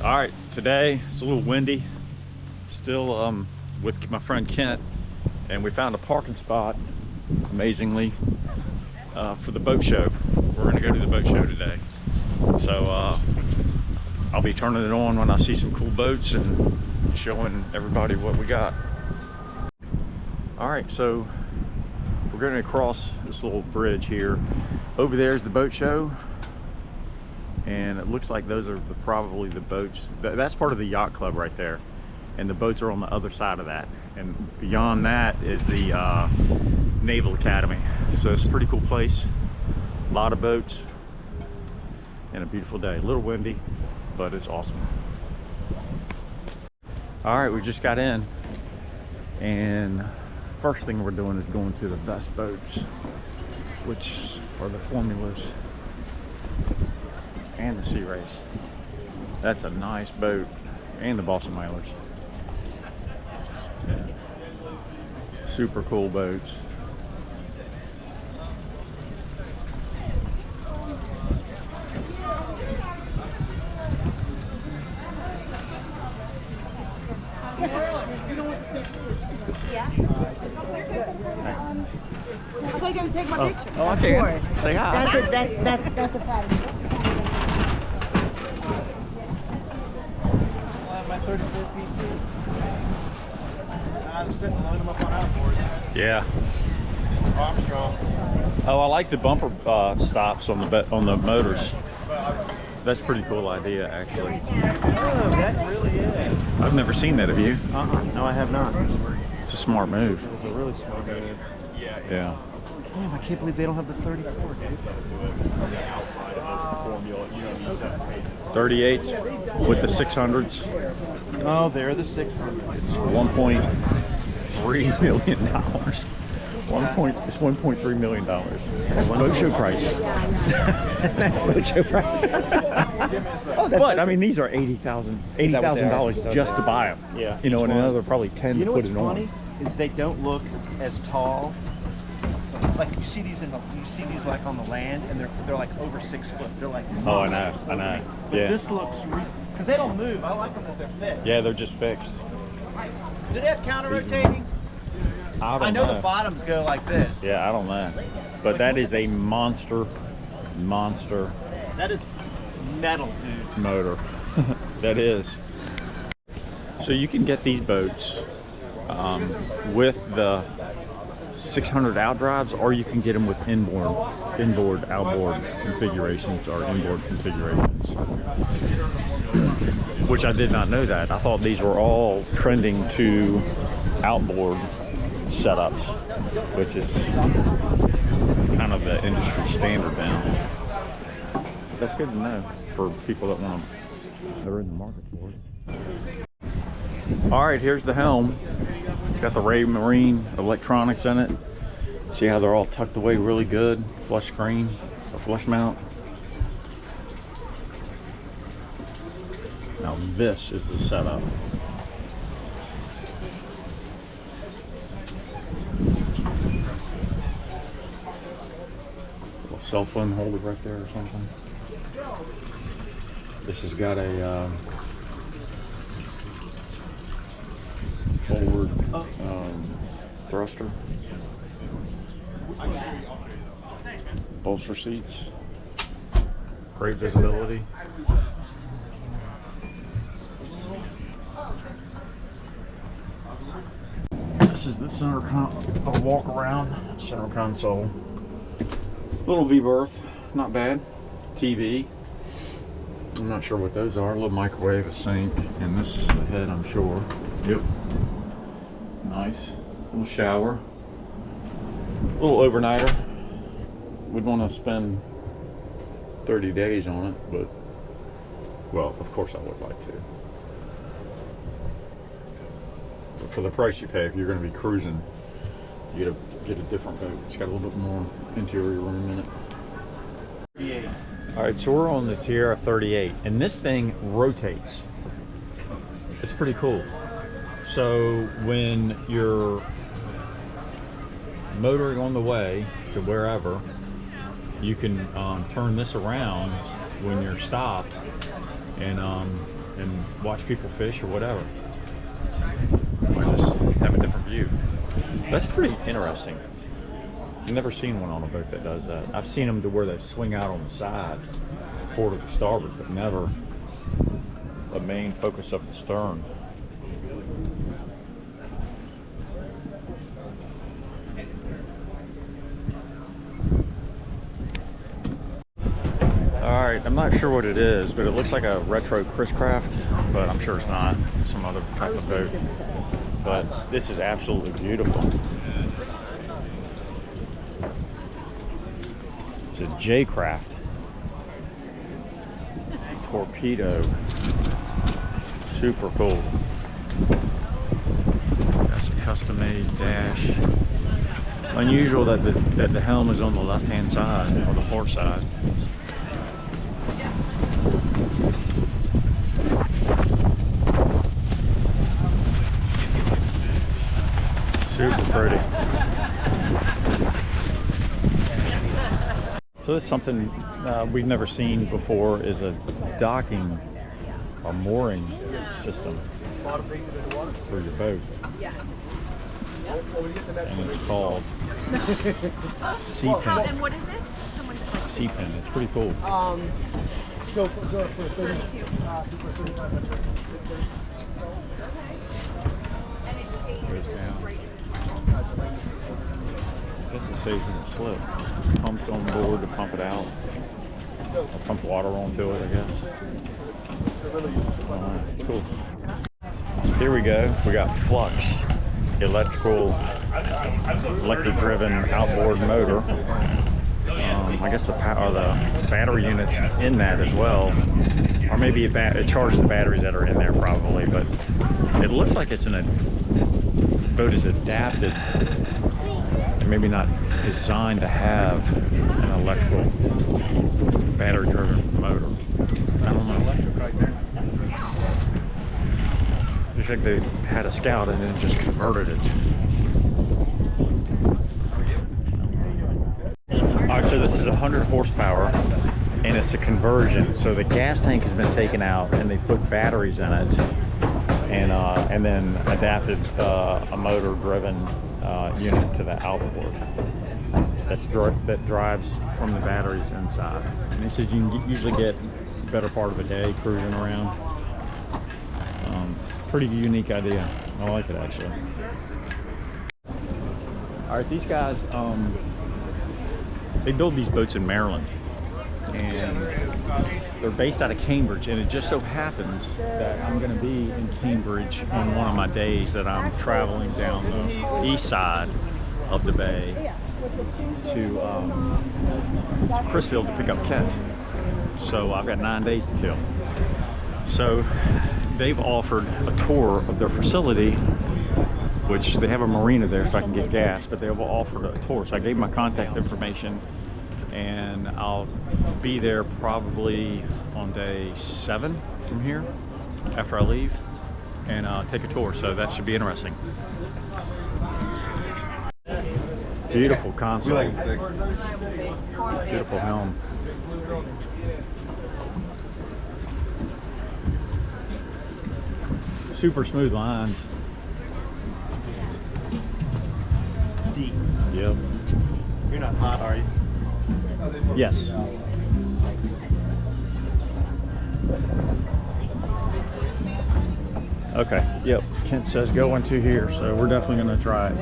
All right, today it's a little windy. Still with my friend Kent, and we found a parking spot, amazingly, for the boat show. We're gonna go to the boat show today. So I'll be turning it on when I see some cool boats and showing everybody what we got. All right, so we're going to cross this little bridge here. Over there is the boat show, and it looks like those are probably the boats. That's part of the yacht club right there, and the boats are on the other side of that. And beyond that is the Naval Academy. So it's a pretty cool place. A lot of boats and a beautiful day. A little windy, but it's awesome. All right, we just got in, and first thing we're doing is going to the best boats, which are the Formulas and the Sea Race. That's a nice boat, and the Boston Whalers. Yeah. Super cool boats. I thought you were going to take my picture. Oh, okay. Say hi. That's a pattern. I'll have my 34 pieces. I'm just going to load them up on outboard. Yeah. Armstrong. Oh, I like the bumper stops on the motors. That's a pretty cool idea, actually. Oh, that really is. I've never seen that. Have you? No, I have not. It's a smart move. It's a really smart move. Yeah. Damn, I can't believe they don't have the 34, dude. 38s with the 600s. Oh, they're the 600. It's $1.3 million. It's $1.3 million. That's boat show price. That's boat show price. Oh, that's But I mean, these are $80,000 just to buy them. Yeah. You know, and another probably 10 You to know put what's it funny on. is they don't look as tall. Like you see these like on the land, and they're like over 6 foot. They're like Oh, I know. But Yeah. this looks because they don't move. I like them that they're fixed. Yeah, they're just fixed. Do they have counter rotating? I know the bottoms go like this. Yeah, I don't know. But that is a monster That is metal, dude. motor. That is. So you can get these boats with the 600 outdrives, or you can get them with inboard, outboard configurations, or inboard configurations. Which I did not know that. I thought these were all trending to outboard setups, which is kind of the industry standard now. That's good to know for people that want to, they're in the market for it. All right, here's the helm. It's got the Raymarine electronics in it. See how they're all tucked away really good. Flush screen, or flush mount. Now this is the setup. Little cell phone holder right there or something. This has got a forward thruster, bolster seats, great visibility. This is the center walk around center console. Little V-berth, not bad. TV. I'm not sure what those are. A little microwave, a sink, and this is the head, I'm sure. Yep. Nice. Little shower. Little overnighter. Would want to spend 30 days on it, but, well, of course I would like to. But for the price you pay, if you're going to be cruising, you get a different boat. It's got a little bit more interior room in it. 38. All right, so we're on the Tierra 38, and this thing rotates. It's pretty cool. So when you're motoring on the way to wherever, you can turn this around when you're stopped and and watch people fish or whatever. I just have a different view. That's pretty interesting. I've never seen one on a boat that does that. I've seen them to where they swing out on the sides, port or starboard, but never a main focus of the stern. Alright, I'm not sure what it is, but it looks like a retro Chris Craft, but I'm sure it's not. Some other type of boat. But this is absolutely beautiful. It's a J-Craft. Torpedo. Super cool. That's a custom-made dash. Unusual that the helm is on the left-hand side, or the port side. Super pretty. So this is something we've never seen before, is a docking or mooring system for your boat. And it's called C-Pin. And what is this? Someone's like C-Pin. It's pretty cool. So for 32. And it stays Goes down. right I guess it stays in the slip. Pumps on board to pump it out. Or pump water onto it, I guess. Alright, cool. Here we go. We got Flux, electric-driven outboard motor. I guess the battery units in that as well, or maybe it charges the batteries that are in there probably. But it looks like it's boat is adapted, and maybe not designed to have an electrical battery-driven motor. I don't know. Looks like they had a Scout and then just converted it. Alright, so this is 100 horsepower and it's a conversion. So the gas tank has been taken out and they put batteries in it, and then adapted a motor-driven unit to the outboard that drives from the batteries inside. And he said you can usually get the better part of a day cruising around. Pretty unique idea. I like it actually. All right, these guys, they build these boats in Maryland, and they're based out of Cambridge, and it just so happens that I'm going to be in Cambridge on one of my days that I'm traveling down the east side of the bay to Crisfield to pick up Kent. So I've got 9 days to kill. So they've offered a tour of their facility, which they have a marina there so I can get gas, but they've offered a tour. So I gave my contact information, and I'll be there probably on day 7 from here after I leave, and take a tour. So that should be interesting. Beautiful console. Beautiful helm. Super smooth lines. Deep. Yep. You're not hot, are you? Yes. Okay. Yep. Kent says go into here, so we're definitely going to try it.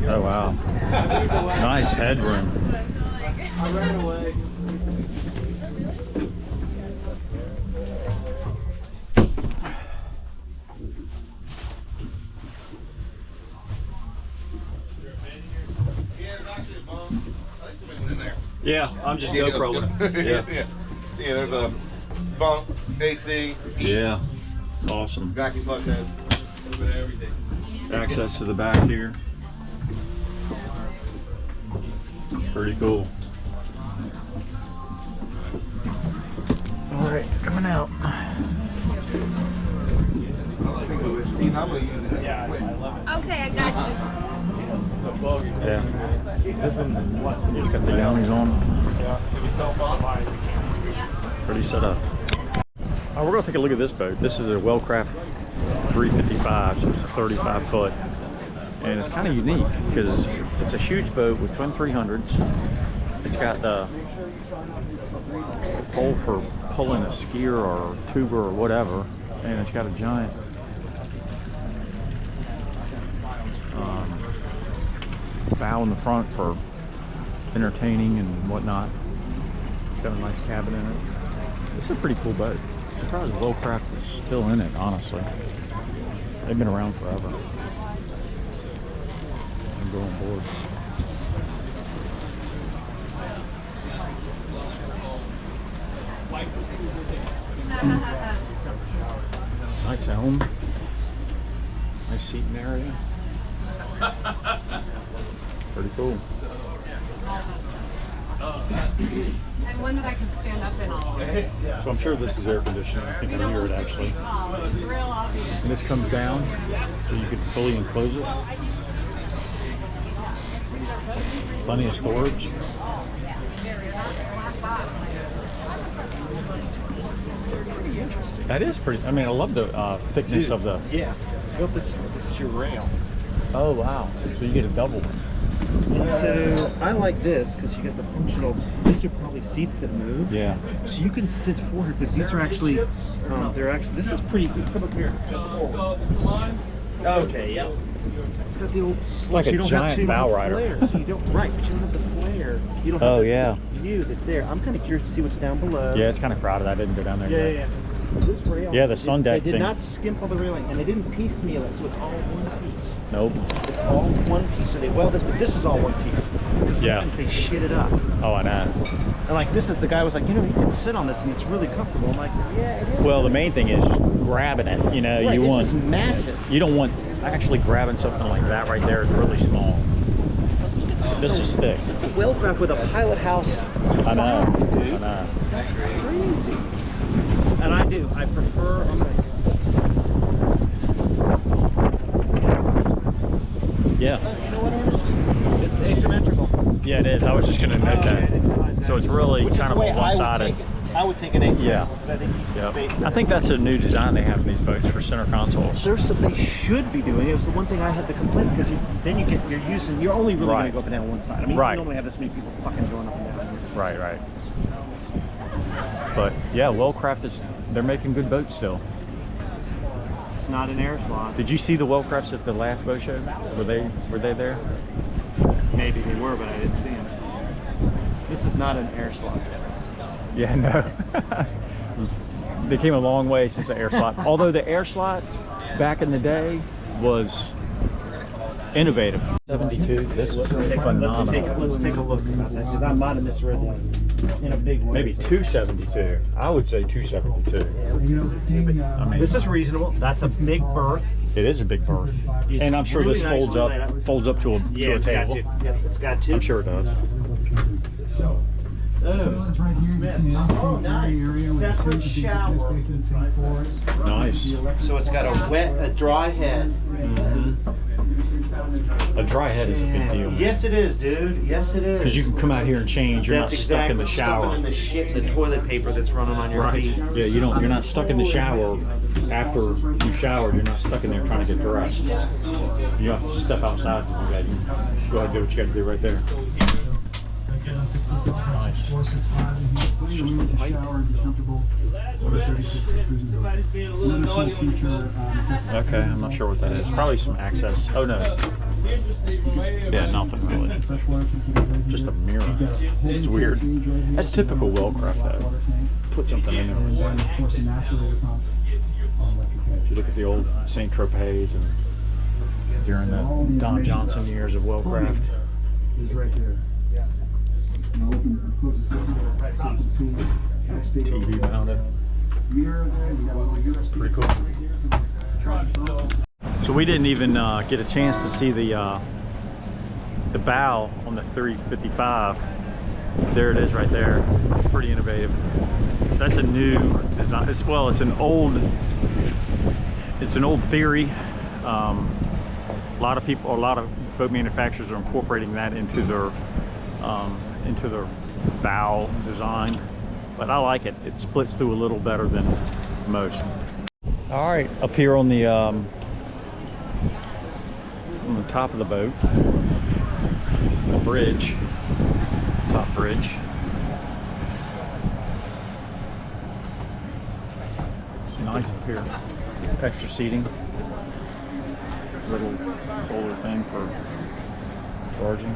Oh wow. Nice headroom. I ran away. Yeah, I'm just GoProing. Yeah. Yeah, there's a bunk, AC, Yeah. Awesome. vacuum plug head, a little bit of everything. Access to the back here. Pretty cool. All right, coming out. Steve, I'm gonna use it. Yeah, Okay, I got you. Yeah. You just got the downies on. Pretty set up. Oh, we're gonna take a look at this boat. This is a Wellcraft 355, so it's a 35 foot. And it's kind of unique because it's a huge boat with twin 300s. It's got the pole for pulling a skier or tuber or whatever. And it's got a giant bow in the front for entertaining and whatnot. It's got a nice cabin in it. It's a pretty cool boat. I'm surprised Wellcraft is still in it, honestly. They've been around forever. I'm going board. Nice helm. Nice seating area. Pretty cool. And one that I can stand up in all day. So I'm sure this is air conditioning. I think I hear it actually. It's real obvious. And this comes down so you can fully enclose it. Plenty of storage. That is pretty. I mean, I love the thickness of the. Yeah. Built this is your rail. Oh wow! So you get a double one. And so I like this because you get the functional. These are probably seats that move. Yeah. So you can sit forward because these are actually. They're actually. This is pretty. Come up here. Okay. Yeah. It's got the old. It's like a giant bow rider. So you don't. Right, but you don't have the flare. You don't have the view that's there. I'm kind of curious to see what's down below. Yeah, it's kind of crowded. I didn't go down there yet. Yeah. This rail, yeah, the sun deck they did thing. not skimp all the railing, and they didn't piecemeal it, so it's all one piece. Nope. It's all one piece. So they weld this, but this is all one piece. Because Yeah. sometimes they shit it up. Oh, I know. And like this is the guy was like, you know, you can sit on this and it's really comfortable. I'm like, yeah, it is. Well, the main thing is grabbing it. You know, right, you this want. is massive. You don't want actually grabbing something like that right there is really small. This is thick. It's a Wellcraft with a pilot house. I know. Box, dude. I know. That's crazy. And I do. I prefer. Yeah. You know what it is? It's asymmetrical. Yeah, it is. I was just going to note that. So it's really Which is kind the of way a one-sided. I would take an asymmetrical. Yeah. Because I think it keeps the space Yeah. there. I think that's a new design they have in these boats for center consoles. There's some they should be doing. It was the one thing I had to complain because you're only really going Right. to go up and down one side. I mean, Right. you normally have this many people fucking going up and down. Right. But yeah, Wellcraft they're making good boats still. It's not an air slot. Did you see the Wellcrafts at the last boat show? Were they there? Maybe they were, but I didn't see them. This is not an air slot. Yeah, no. They came a long way since the air slot. Although the air slot back in the day was innovative. 72. This is phenomenal. Let's take a look about that because I might have misread that in a big way. Maybe 272. I would say 272. I mean, This is reasonable. That's a big berth. it is a big berth, It's and I'm sure really this nicely laid out. folds up to a It's got table. to. Yeah, it's got to. I'm sure it does. It's right here. You can see an Oh, nice. Separate shower. Nice. So it's got a dry head. A dry head is a big deal. Yes, it is, dude. Yes, it is. Because you can come out here and change. You're That's not stuck in the shower. Stuck in the shit, the toilet paper that's running on your Right. feet. Yeah, you're not stuck in the shower after you've showered. You're not stuck in there trying to get dressed. You have to step outside to do that. You go ahead and do what you got to do right there. Nice. It's just a height. What is this? Okay, I'm not sure what that is. Probably some access. Oh no. Yeah, nothing really. Just a mirror. It's weird. That's typical Wellcraft though. Put something in there. If you look at the old St. Tropez and during the Don Johnson years of Wellcraft. Is right there. TV mounted. Pretty cool. So we didn't even get a chance to see the bow on the 355. There it is right there. It's pretty innovative. That's a new design. It's an old theory. A lot of boat manufacturers are incorporating that into their bow design. but I like it. It splits through a little better than most. All right, up here on the top of the boat, the bridge, top bridge. It's nice up here. Extra seating, little solar thing for charging.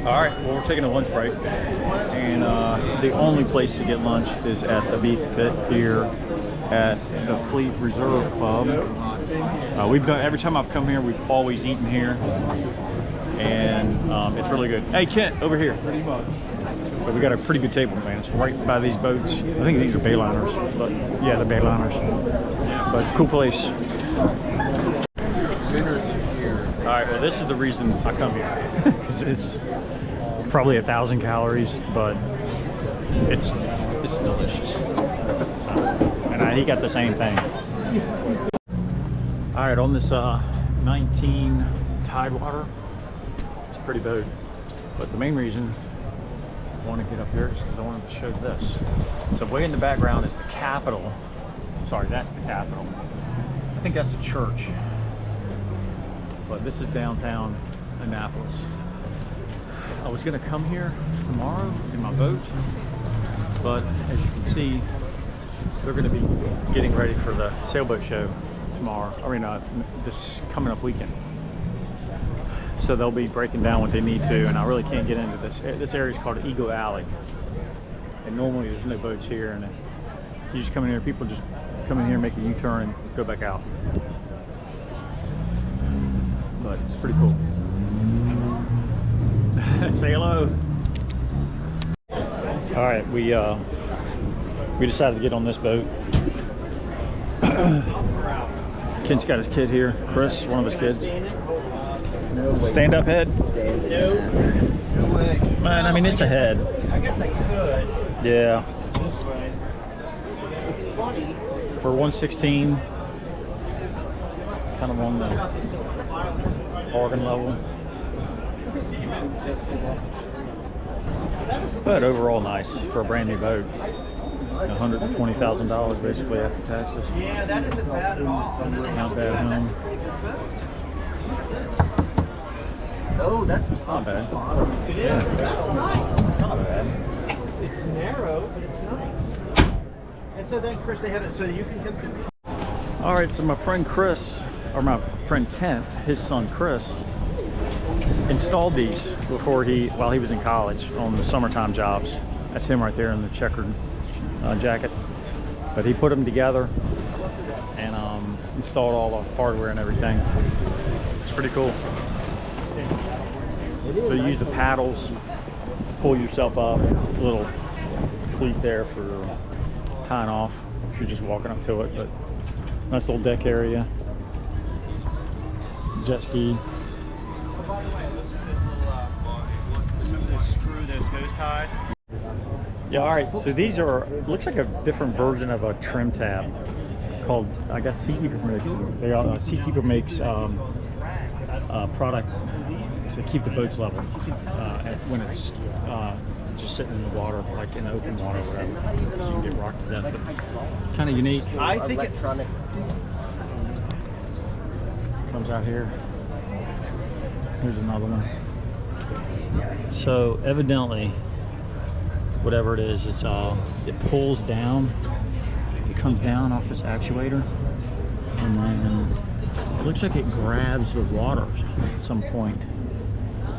All right, well, we're taking a lunch break, and the only place to get lunch is at the Beef Pit here at the Fleet Reserve Club. We've done, every time I've come here, we've always eaten here, and it's really good. Hey, Kent, over here. So we got a pretty good table, man. It's right by these boats. I think these are bayliners, but yeah, the bayliners. But cool place. All right, well, this is the reason I come here, because it's probably 1,000 calories, but it's delicious. And he got the same thing. All right, on this 19 Tidewater, it's a pretty boat, but the main reason I want to get up here is because I wanted to show this. So way in the background is the Capitol. Sorry, that's the Capitol. I think that's the church. But this is downtown Annapolis. I was gonna come here tomorrow in my boat, but as you can see, they're gonna be getting ready for the sailboat show tomorrow. I mean, this coming up weekend. So they'll be breaking down what they need to, and I really can't get into this. This area is called Eagle Alley, and normally there's no boats here, and you just come in here, people just come in here, make a U-turn, and go back out. But it's pretty cool. Say hello. All right, we decided to get on this boat. Kent's got his kid here, Chris, one of his kids. Stand up head? No way. Man, I mean, it's a head. I guess I could. Yeah. This way. It's funny. For 116, kind of on the bargain level. But overall nice for a brand new boat. $120,000 basically after taxes. Yeah, that isn't bad at all. Not bad at home. Oh, that's Not bad. It is. That's nice. It's not bad. It's narrow, but it's nice. And so then, Chris, they have it so you can come. All right, so my friend Chris, or my friend Kent, his son Chris, installed these before while he was in college on the summertime jobs. That's him right there in the checkered jacket. But he put them together and installed all the hardware and everything. It's pretty cool. So you use the paddles to pull yourself up, a little cleat there for tying off if you're just walking up to it. But nice little deck area. Jet ski. By the way, listen to this remember to screw those hose ties? Yeah, all right, so these are, looks like a different version of a trim tab called, I guess Seakeeper makes. Seakeeper makes product to keep the boats level when it's just sitting in the water, like in open water or whatever. So you can get rocked to death, but kind of unique. I think electronic. Comes out here. Here's another one. So evidently, whatever it is, it pulls down. It comes down off this actuator, and then it looks like it grabs the water at some point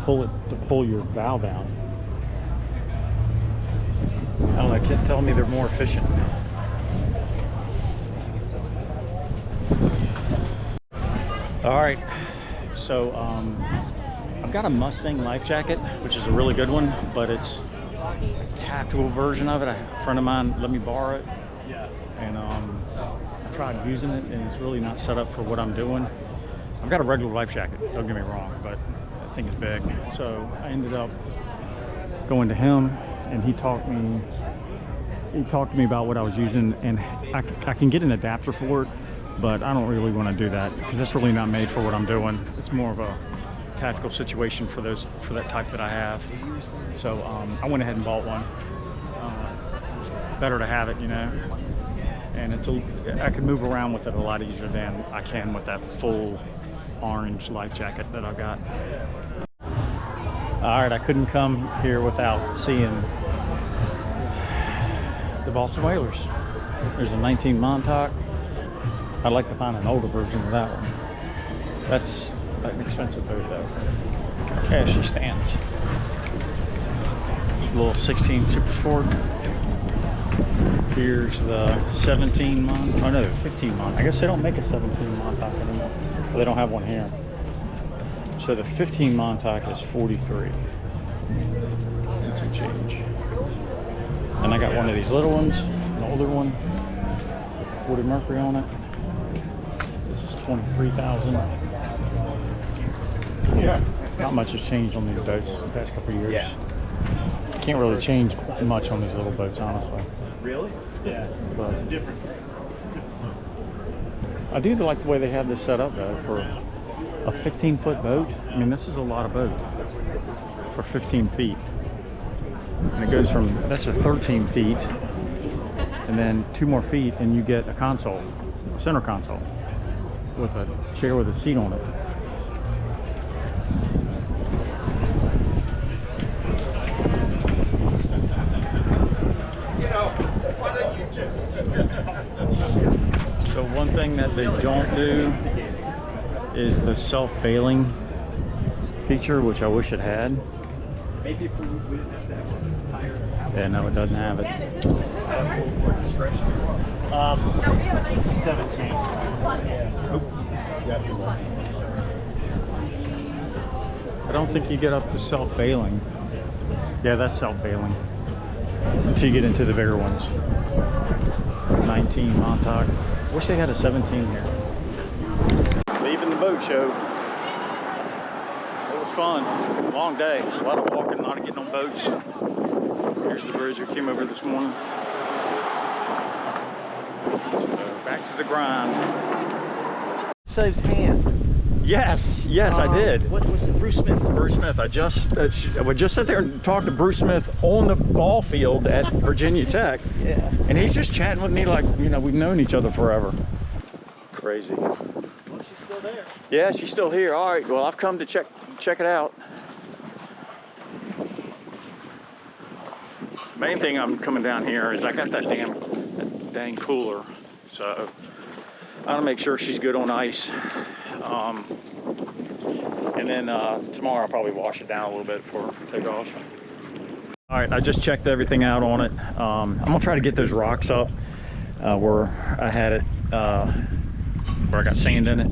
to pull your valve out. I don't know. Kids telling me they're more efficient. All right, so I've got a Mustang life jacket, which is a really good one, but it's a tactical version of it. A friend of mine let me borrow it, and I tried using it, and it's really not set up for what I'm doing. I've got a regular life jacket, don't get me wrong, but that thing is big. So I ended up going to him, and he talked to me about what I was using, and I can get an adapter for it, but I don't really want to do that because it's really not made for what I'm doing. It's more of a tactical situation for that type that I have. So I went ahead and bought one. Better to have it, you know. And I can move around with it a lot easier than I can with that full orange life jacket that I've got. All right, I couldn't come here without seeing the Boston Whalers. There's a 19 Montauk. I'd like to find an older version of that one. That's an expensive boat though. Yeah, she stands. Little 16 Super Sport. Here's the 17 Montauk. Oh no, 15 Montauk. I guess they don't make a 17 Montauk anymore. Well, they don't have one here. So the 15 Montauk is 43. And some change. And I got one of these little ones, an older one, with the 40 Mercury on it. This is 23,000. Yeah. Not much has changed on these boats the past couple of years. Yeah. Can't really change much on these little boats, honestly. Really? Yeah. But It's different. I do like the way they have this set up though for a 15-foot boat. I mean, this is a lot of boat for 15 feet. And it goes from, that's a 13 feet, and then 2 more feet and you get a console, a center console, with a chair with a seat on it. So one thing that they don't do is the self-bailing feature, which I wish it had. Maybe if we didn't have that higher. Yeah, no, it doesn't have it. It's a 17. I don't think you get up to self-bailing. Yeah, that's self-bailing. Until you get into the bigger ones. 19 Montauk. Wish they had a 17 here. Leaving the boat show. It was fun. Long day. A lot of walking, a lot of getting on boats. Here's the bridge we came over this morning. So back to the grind. Saves hand. Yes, I did. What was it? Bruce Smith. Bruce Smith. I just sat there and talked to Bruce Smith on the ball field at Virginia Tech. Yeah. And he's just chatting with me like, you know, we've known each other forever. Crazy. Well, she's still there. Yeah, she's still here. All right. Well, I've come to check it out. Main thing I'm coming down here is I got that dang cooler. So I want to make sure she's good on ice. And then tomorrow I'll probably wash it down a little bit before we take off. All right, I just checked everything out on it. I'm gonna try to get those rocks up where I had it, where I got sand in it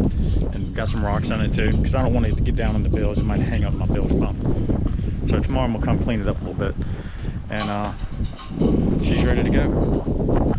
and got some rocks in it too, because I don't want it to get down in the bilge. It might hang up my bilge pump. So tomorrow I'm gonna come clean it up a little bit, and she's ready to go.